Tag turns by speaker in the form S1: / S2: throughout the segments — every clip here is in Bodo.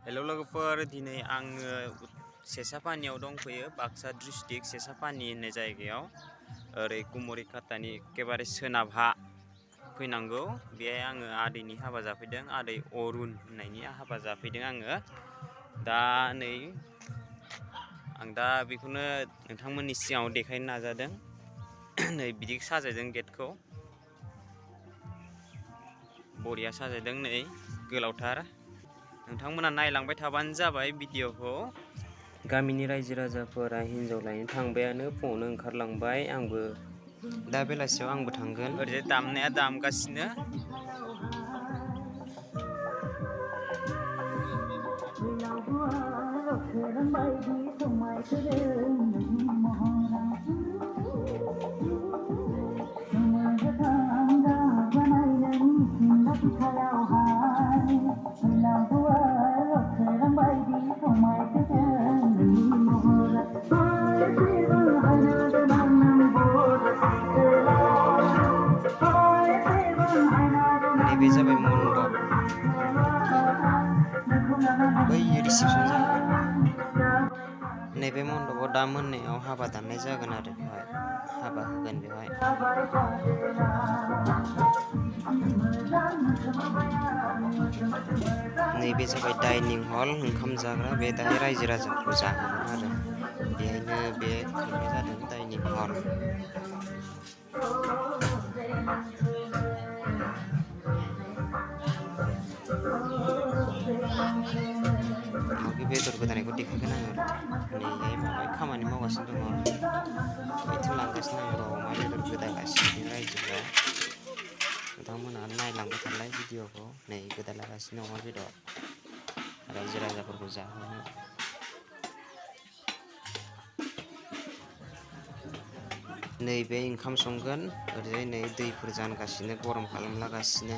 S1: हेलौ लोगोफोर दिनै आङो सेसापानियाव दंफैयो बाक्सा डिस्ट्रिक्ट सेसापानि होननाय जायगायाव ओरै कुमरिकाटानि एखेबारे सोनाबहा फैनांगौ बेहाय आङो आदैनि हाबा जाफैदों आदै अरुण होननायनि हाबा जाफैदों आङो दा नै आं दा बेखौनो नोंथांमोननि सिगाङाव देखायनो नाजादों नै बिदि साजायदों गेटखौ बरिया साजायदों नै गोलावथार नोंथांमोना नायलांबाय थाबानो जाबाय भिडिअखौ गामिनि रायजो राजाफोरा हिनजाव लायनो थांबायानो फुङावनो ओंखारलांबाय आंबो दा बेलासियाव आंबो थांगोन ओरैजाय दामनाया दामगासिनो नैबे जाबाय मण्डप बै रिसेपसन जागोन नैबे मण्डपआव दा मोनायाव हाबा दाननाय जागोन आरो बेवहाय हाबा होगोन बेवहाय नैबे जाबाय डाइनिं हल ओंखाम जाग्रा बे दाहाय रायजो राजाफोरखौ जाहोगोन आरो बेहायनो बे खालामनाय जादों डाइनिं हल बेदर गोदानायखौ देखायगोन आङो नैहाय माबा खामानि मावगासिनो दङ बिथिं लांगासिनो आं अमा बेदर गोदागासिनो रायजोफ्रा नोंथांमोनहा नायलांबाय थालाय भिडिअखौ नै गोदालागासिनो अमा बेदर रायजो राजाफोरखौ जाहोनो नैबे ओंखाम संगोन ओरैजाय नै दैफोर जानगासिनो गरम खालामलागासिनो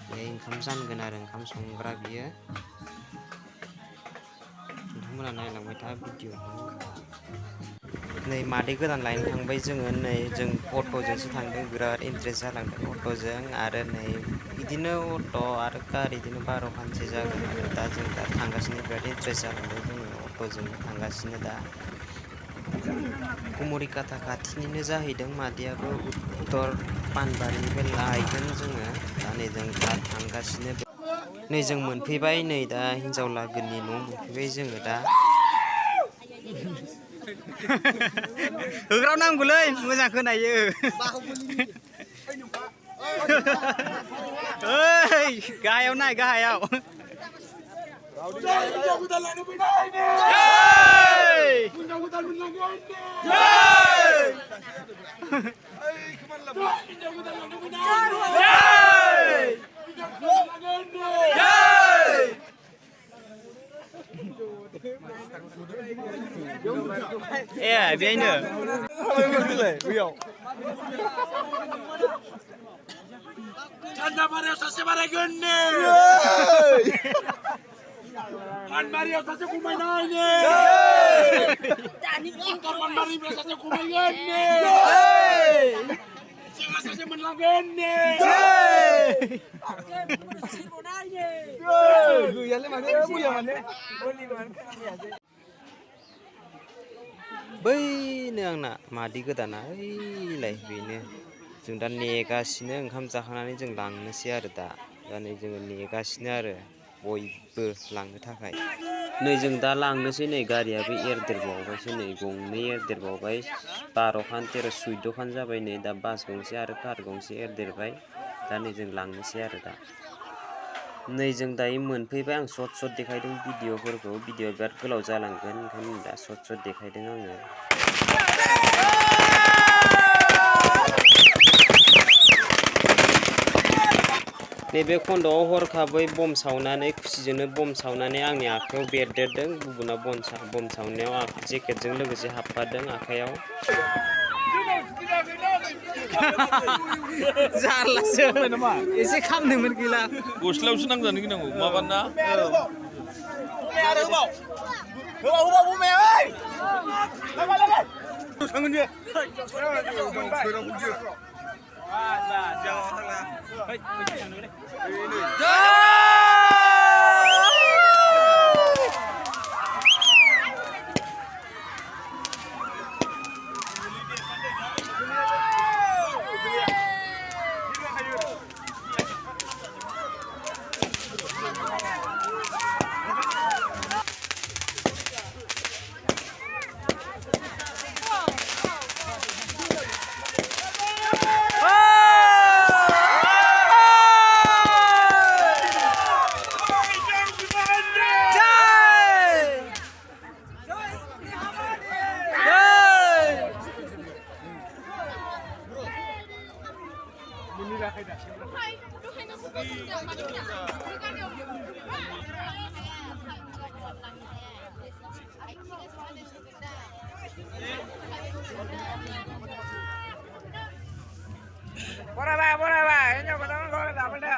S1: बे ओंखाम जानगोन आरो ओंखाम संग्रा बियो नोंथांमोना नायलांबाय था भिडिअखौ नै मादै गोदान लायनो थांबाय जोङो नै जों अट'जोंसो थांदों बिराद इन्ट्रेस्ट जालांदों अट'जों आरो नै बिदिनो अट' आरो कार बिदिनो 12खानसो जागोन आरो दा जों दा थांगासिनो बिराद इन्ट्रेस्ट जालांदों जोङो अट'जों थांगासिनो दा कुमरिकाटा खाथिनिनो जाहैदों मादैयाबो उत्तर पानबारिनिफ्राय लायगोन जोङो दा नै जों दा थांगासिनो नै जों मोनफैबाय नै दा हिनजाव लागोनि न' मोनफैबाय जोङो दा होग्राव नांगौलै मोजां खोनायो ओइ गाहायाव नाय गाहायाव बेहायनो
S2: Candabaria saja barang ni. Candabaria saja kumainan ni. Candabaria saja kumainan ni. Jangan saja menlangan ni.
S1: बैनो आंना मादै गोदाना ओइलाय बेनो जों दा नेगासिनो ओंखाम जाखांनानै जों लांनोसै आरो दा नै जोङो नेगासिनो आरो बयबो लांनो थाखाय नै जों दा लांनोसै नै गारियाबो एरदेरबावबायसो नै गंनै एरदेरबावबाय 12खान 13 14खान जाबाय नै दा बास गंसे आरो कार गंसे एरदेरबाय दा नै जों लांनोसै आरो दा नै जों दायो मोनफैबाय आं सर्ट देखायदों भिडिअफोरखौ भिडिअ बिराद गोलाव जालांगोन ओंखायनो दा सर्ट देखायदों आङो नैबे खन्द'आव हरखाबै बम सावनानै खुसिजोंनो बम सावनानै आंनि आखायाव बेरदेरदों गुबुना बम सावनायाव जेकेटजों लोगोसे हाबफादों आखायाव जारलासो एसे खामनोमोन गैला
S3: गस्लायावसो नांजानो गिनांगौ माबाना
S2: Jangan
S4: Boleh pak, ini pertama boleh tak benda?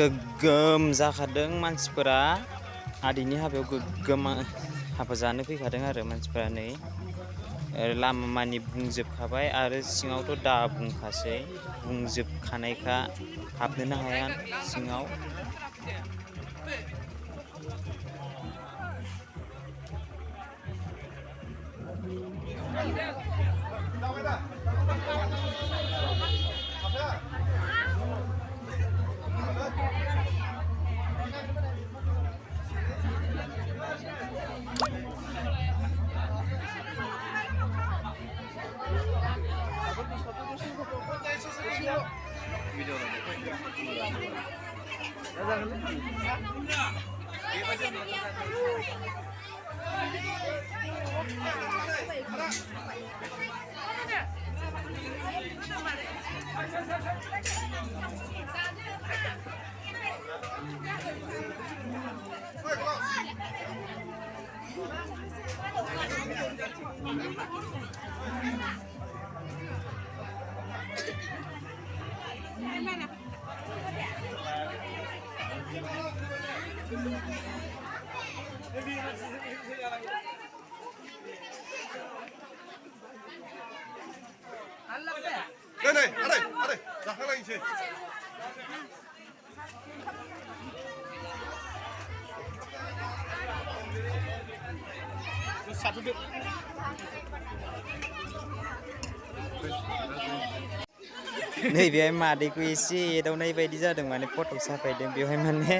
S1: गोग्गोम जाखादों मानसिफोरा आदैनि हाबायाव गोग्गोम हाबा जानो फैखादों आरो मानसिफोरा नै लामा मानि बुंजोबखाबाय आरो सिङावथ' दा बुंखासै बुंजोबखानायखा हाबनोनो हाया सिङाव
S5: Đây, ở đây, ra các anh chị.
S1: नैबेहाय मादैखौ एसे एदावनाय बायदि जादों माने फट' साफायदों बेवहाय माने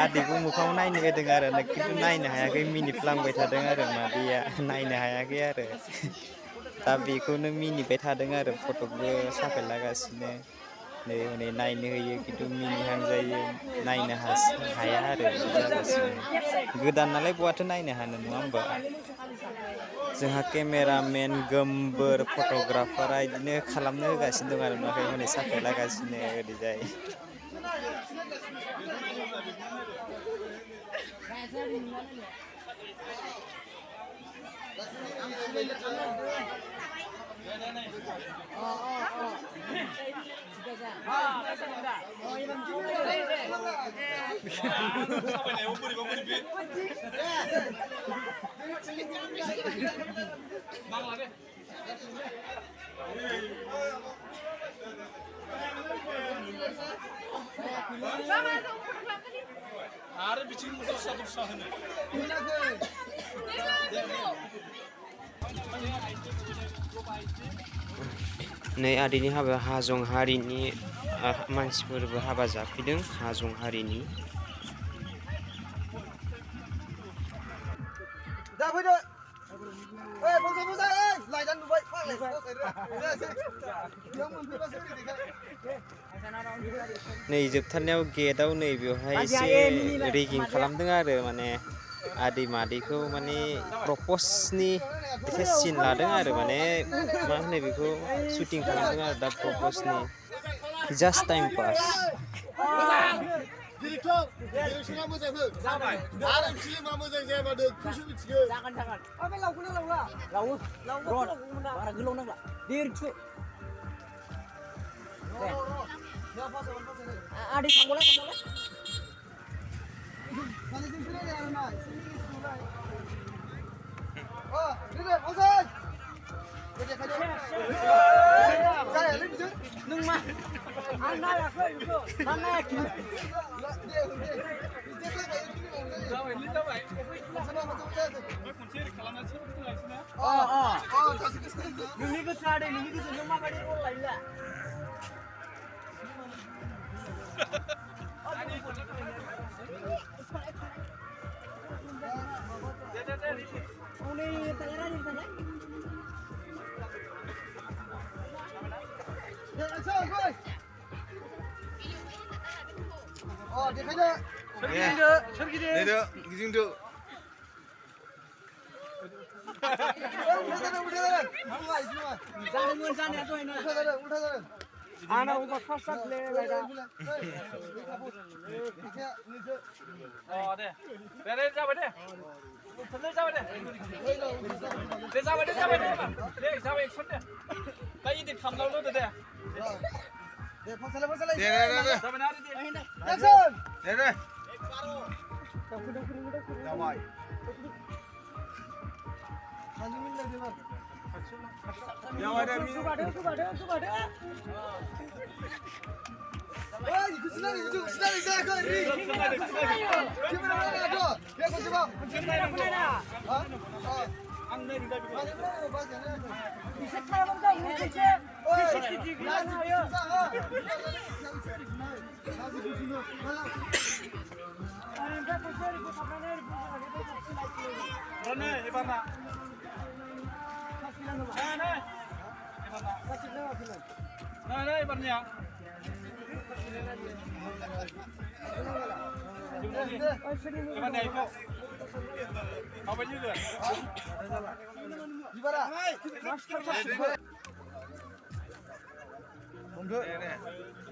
S1: आदैखौ मोखाङाव नायनो होदों आरो खिन्थु नायनो हायाखै मिनिफ्लांबाय थादों आरो मादैया नायनो हायाखै आरो दा बेखौनो मिनिबाय थादों आरो फट'बो साफायलागासिनो नै हनै नायनो होयो खिन्थु मिनिहां जायो नायनो हाया आरो जागासिनो गोदान नालाय बहाथो नायनो हानो नङा होमबा जोंहा केमेरामेन गोमबोर फट'ग्राफारा बिदिनो खालामनो होगासिनो दं आरो नुवाखै हनै साफायलागासिनो ओरैजाय
S3: आरो बिथिं दस्रा होनो
S1: नै आदैनि हाबायाव हाजं हारिनि मानसिफोरबो हाबा जाफैदों हाजं हारिनि नै जोबथारनायाव गेटआव नै बेवहाय एसे रेगिं खालामदों आरो माने आदै मादैखौ माने प्रप'जनि एसे सिन लादों आरो माने मा होनो बेखौ शुटिं खालामदों आरो दा प्रप'जनि जास्ट टाइम पास
S5: Director, directionआ मोजां हो जाबाय आरो फिल्मआ मोजां जायाबा नोंखौसो मिथिगोन
S4: जागोन ओमफ्राय लावखौनो लावो बारा गोलाव नांला देरसो आदै थांबावलाय नों मा आं नायाखै बेखौ मा नायाखै नोंनि गोसो आदै नोंनि गोसो नों माबायदि रल लायोला
S5: Đây गिदिंदो
S4: जादोंमोन जानाया दहायनो आंना उल्था फार्स्ट जादोंलै दा
S3: दे जाबाय दे जाबाय एक्सन दे दा इदिट खालामनांगौ दे
S5: दे फसले फसले
S3: दे जाबाय ना दे
S5: एक्शन
S3: दे
S5: जाबाय हाजि मिल दे ना
S3: जाबाय दे
S5: ओए कुसना देखो री किमरा ना जो ये कुछ बा हां
S3: आं नै रिदा बिखौ
S5: अरे ब्रो बस जाने
S4: इसे खाया बंद कर नीचे
S5: ओए
S4: ठीक
S5: ना यो
S4: Anda pusing ibu sampai ibu
S3: रने एबारना नै एबारनिया एबारनिया इखौ माबायदि होगोन
S5: Gimana?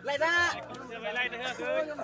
S4: Lại ra.
S3: लाइट होगोन